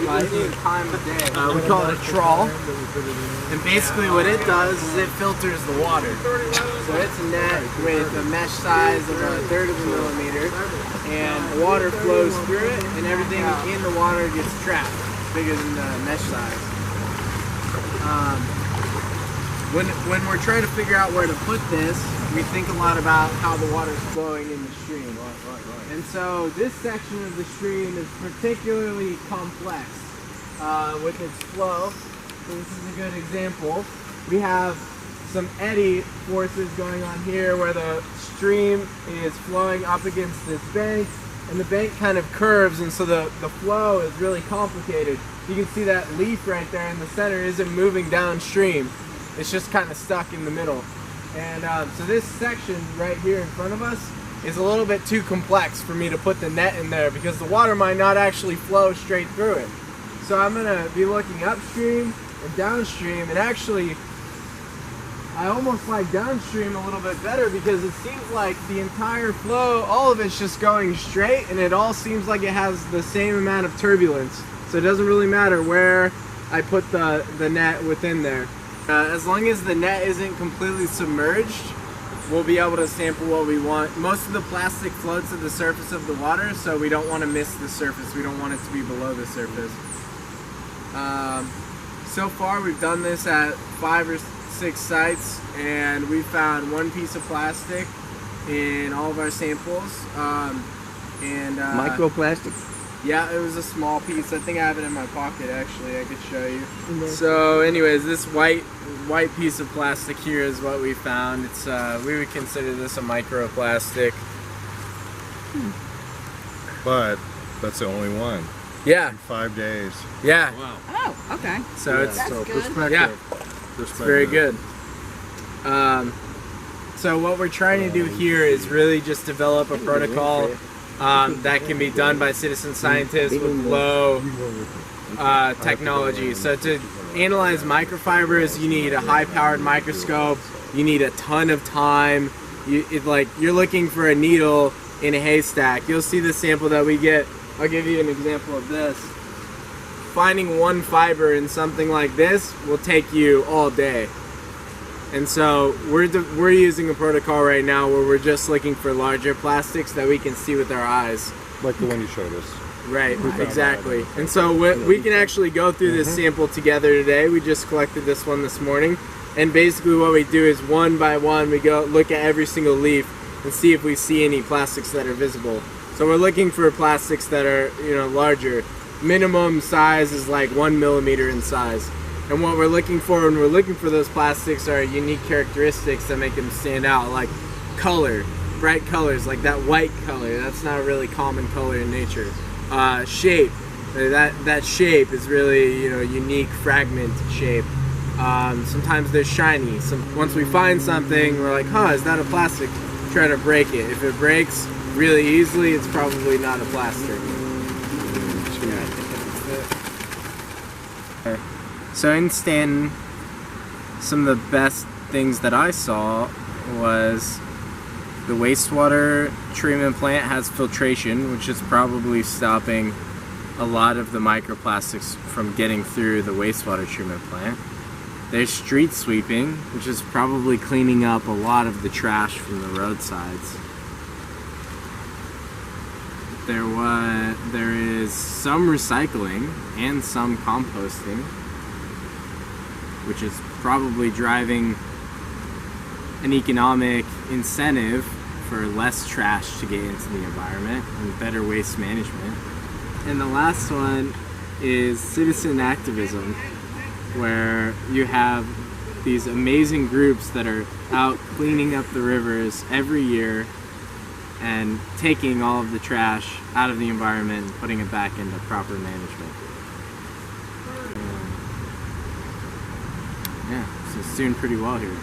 any time of day. We call it a trawl. And basically what it does is it filters the water. So it's a net with a mesh size of 1/3 of a millimeter, and water flows through it, and everything in the water gets trapped, bigger than the mesh size. When we're trying to figure out where to put this, we think a lot about how the water's flowing in the stream. And so this section of the stream is particularly complex with its flow. So this is a good example. We have some eddy forces going on here where the stream is flowing up against this bank, and the bank kind of curves, and so the flow is really complicated. You can see that leaf right there in the center isn't moving downstream. It's just kind of stuck in the middle. And so this section right here in front of us is a little bit too complex for me to put the net in there because the water might not actually flow straight through it. So I'm gonna be looking upstream and downstream, and actually I almost like downstream a little bit better because it seems like the entire flow, all of it's just going straight, and it all seems like it has the same amount of turbulence. So it doesn't really matter where I put the net within there. As long as the net isn't completely submerged, we'll be able to sample what we want. Most of the plastic floats at the surface of the water, so we don't want to miss the surface. We don't want it to be below the surface. So far we've done this at 5 or 6 sites, and we found 1 piece of plastic in all of our samples. Microplastics? Yeah, it was a small piece. I think I have it in my pocket actually. I could show you. So anyways, this white piece of plastic here is what we found. It's we would consider this a microplastic. But that's the only one. Yeah. In 5 days. Yeah. Wow. Oh, okay. So it's That's good. Perspective. Yeah. It's very good. So what we're trying to do here is really just develop a protocol that can be done by citizen scientists with low technology. So to analyze microfibers, you need a high-powered microscope. You need a ton of time. You're looking for a needle in a haystack. You'll see the sample that we get. I'll give you an example of this. Finding one fiber in something like this will take you all day. And so we're using a protocol right now where we're just looking for larger plastics that we can see with our eyes. Like the one you showed us. Right, exactly. And so we can actually go through this sample together today. We just collected this one this morning. And basically what we do is one by one we go look at every single leaf and see if we see any plastics that are visible. So we're looking for plastics that are, larger. Minimum size is like 1 millimeter in size. And what we're looking for when we're looking for those plastics are unique characteristics that make them stand out, like color, bright colors, like that white color. That's not a really common color in nature. Shape, that shape is really, unique fragment shape. Sometimes they're shiny. Once we find something, we're like, is that a plastic? Try to break it. If it breaks really easily, it's probably not a plastic. So in Stanton, some of the best things that I saw was the wastewater treatment plant has filtration, which is probably stopping a lot of the microplastics from getting through the wastewater treatment plant. There's street sweeping, which is probably cleaning up a lot of the trash from the roadsides. There is some recycling and some composting, which is probably driving an economic incentive for less trash to get into the environment and better waste management. And the last one is citizen activism, where you have these amazing groups that are out cleaning up the rivers every year and taking all of the trash out of the environment and putting it back into proper management. Yeah, so it's doing pretty well here.